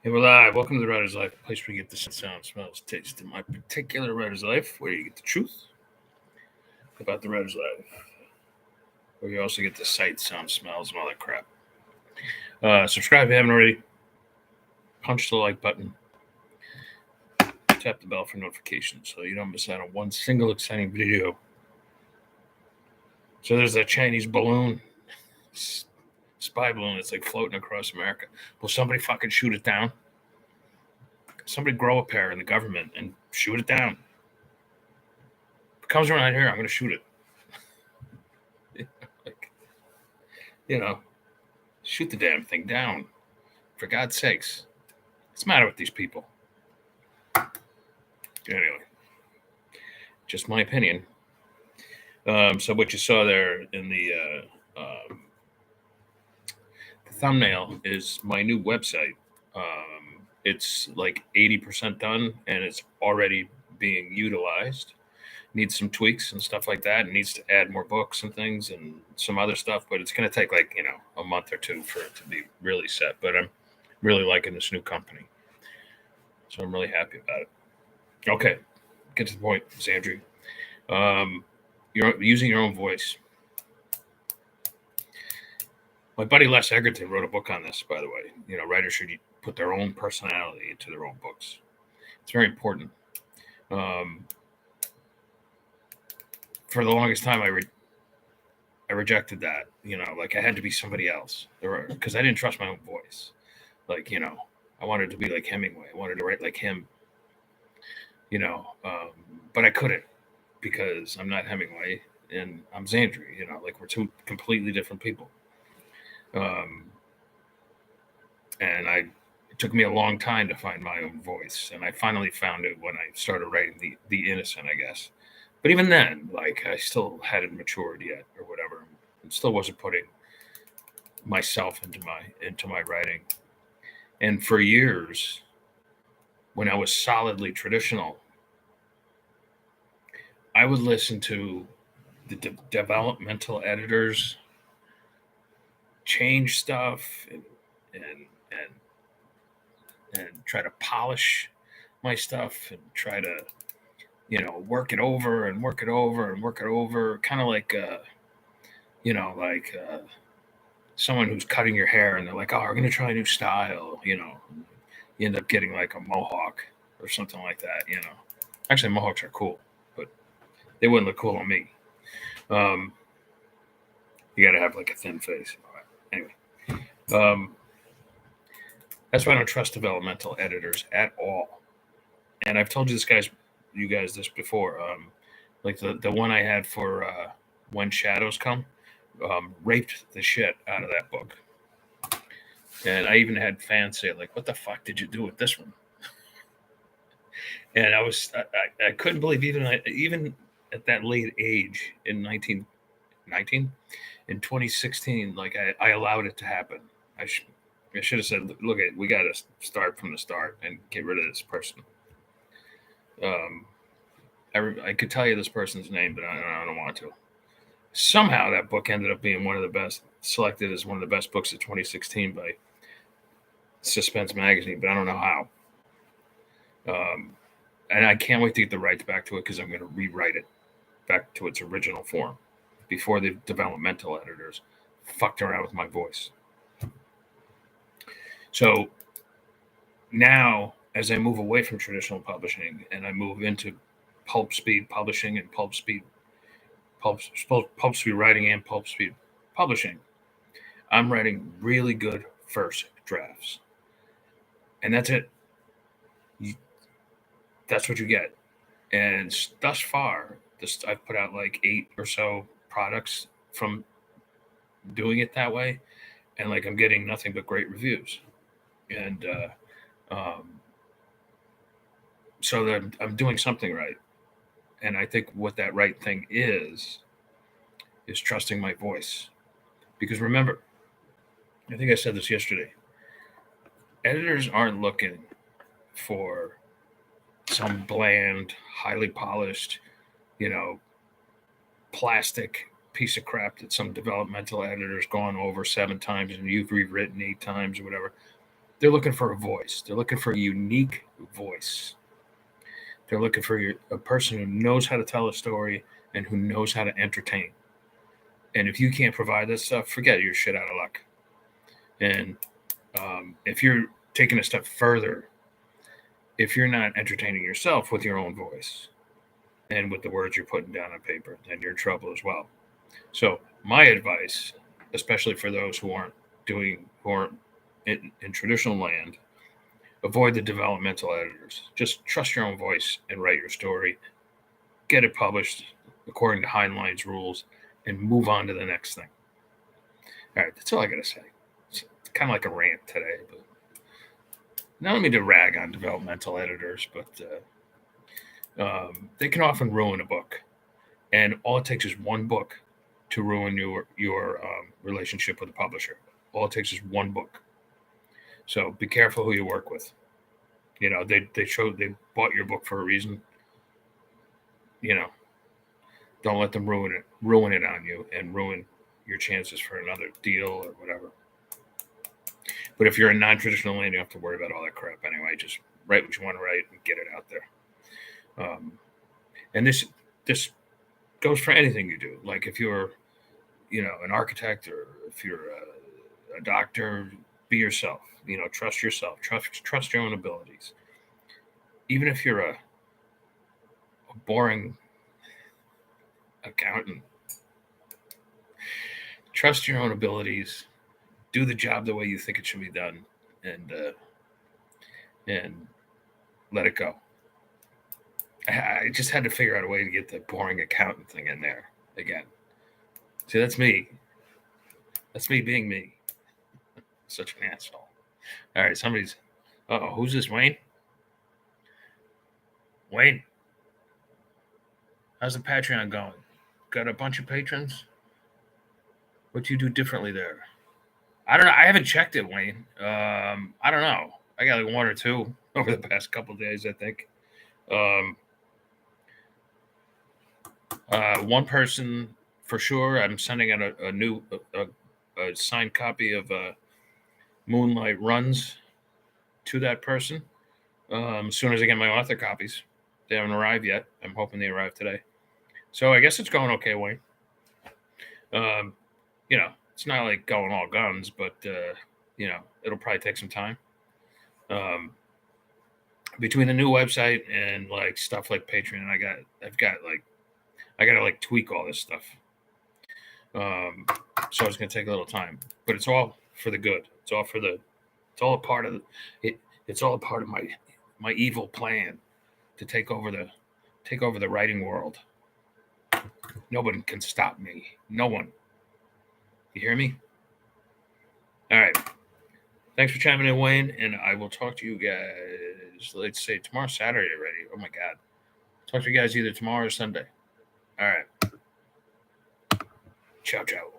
Hey, we're live. Welcome to the Writer's Life, a place where you get the sound, smells, taste of my particular writer's life, where you get the truth about the writer's life, where you also get the sight, sound, smells, and all that crap. Subscribe if you haven't already. Punch the like button. Tap the bell for notifications so you don't miss out on one single exciting video. So there's that Chinese balloon, spy balloon that's like floating across America. Will somebody fucking shoot it down? Somebody grow a pair in the government and shoot it down. If it comes around here, I'm going to shoot it. Shoot the damn thing down. For God's sakes. What's the matter with these people? Anyway, just my opinion. So what you saw there in the thumbnail is my new website. It's like 80% done, and it's already being utilized. Needs some tweaks and stuff like that. It needs to add more books and things and some other stuff, but it's going to take a month or two for it to be really set. But I'm really liking this new company, so I'm really happy about it. Okay, get to the point, Zandri. You're using your own voice. My buddy Les Egerton wrote a book on this, by the way. Writers should put their own personality into their own books. It's very important. For the longest time, I rejected that. I had to be somebody else because I didn't trust my own voice. I wanted to be like Hemingway. I wanted to write like him. But I couldn't because I'm not Hemingway and I'm Zandri. We're two completely different people. And it took me a long time to find my own voice, and I finally found it when I started writing the Innocent, I guess. But even then, I still hadn't matured yet, or whatever, and still wasn't putting myself into my writing. And for years, when I was solidly traditional, I would listen to the developmental editors change stuff and try to polish my stuff and try to work it over and work it over and work it over, kind of like someone who's cutting your hair and they're like, oh, we're going to try a new style. You end up getting like a mohawk or something like that. Actually, mohawks are cool, but they wouldn't look cool on me. You got to have like a thin face. Anyway, that's why I don't trust developmental editors at all. And I've told you guys this before. Like the one I had for When Shadows Come, raped the shit out of that book. And I even had fans say, like, what the fuck did you do with this one? And I couldn't believe even at that late age in 2016, like I allowed it to happen. I should have said, look, we got to start from the start and get rid of this person. I could tell you this person's name, but I don't want to. Somehow that book ended up being one of the best, selected as one of the best books of 2016 by Suspense Magazine, but I don't know how. And I can't wait to get the rights back to it because I'm going to rewrite it back to its original form before the developmental editors fucked around with my voice. So now, as I move away from traditional publishing and I move into pulp speed publishing and pulp speed writing and pulp speed publishing, I'm writing really good first drafts. And that's it. That's what you get. And thus far, I've put out like 8 or so products from doing it that way. And I'm getting nothing but great reviews. And so that I'm doing something right. And I think what that right thing is trusting my voice. Because remember, I think I said this yesterday, editors aren't looking for some bland, highly polished, plastic piece of crap that some developmental editor's gone over 7 times and you've rewritten 8 times or whatever. They're looking for a voice. They're looking for a unique voice. They're looking for a person who knows how to tell a story and who knows how to entertain. And if you can't provide this stuff, forget it, you're shit out of luck. And if you're taking a step further, if you're not entertaining yourself with your own voice and with the words you're putting down on paper, then you're in trouble as well. So my advice, especially for those who aren't in traditional land, avoid the developmental editors. Just trust your own voice and write your story. Get it published according to Heinlein's rules and move on to the next thing. All right, that's all I got to say. It's kind of like a rant today, but not only to rag on developmental editors, but they can often ruin a book. And all it takes is one book to ruin your relationship with a publisher. All it takes is one book. So be careful who you work with. You know, they bought your book for a reason. You know, don't let them ruin it on you and ruin your chances for another deal or whatever. But if you're in non-traditional land, you don't have to worry about all that crap anyway. Just write what you want to write and get it out there. And this goes for anything you do. Like if you're, an architect, or if you're a doctor, be yourself. Trust yourself. Trust your own abilities. Even if you're a boring accountant, trust your own abilities. Do the job the way you think it should be done, and let it go. I just had to figure out a way to get the boring accountant thing in there again. See, that's me. That's me being me. Such an asshole. All right, who's this, Wayne? Wayne, how's the Patreon going? Got a bunch of patrons? What do you do differently there? I don't know. I haven't checked it, Wayne. I don't know. I got like one or two over the past couple of days, I think. One person for sure. I'm sending out a new signed copy of Moonlight Runs to that person as soon as I get my author copies. They haven't arrived yet. I'm hoping they arrive today. So I guess it's going okay, Wayne. It's not like going all guns, but it'll probably take some time. Between the new website and like stuff like Patreon, I gotta like tweak all this stuff. So it's gonna take a little time, but it's all for the good. It's all a part of it. It's all a part of my evil plan to take over the writing world. Nobody can stop me. No one. You hear me? All right. Thanks for chiming in, Wayne, and I will talk to you guys. Let's say tomorrow's Saturday already. Oh my God. Talk to you guys either tomorrow or Sunday. All right. Ciao, ciao.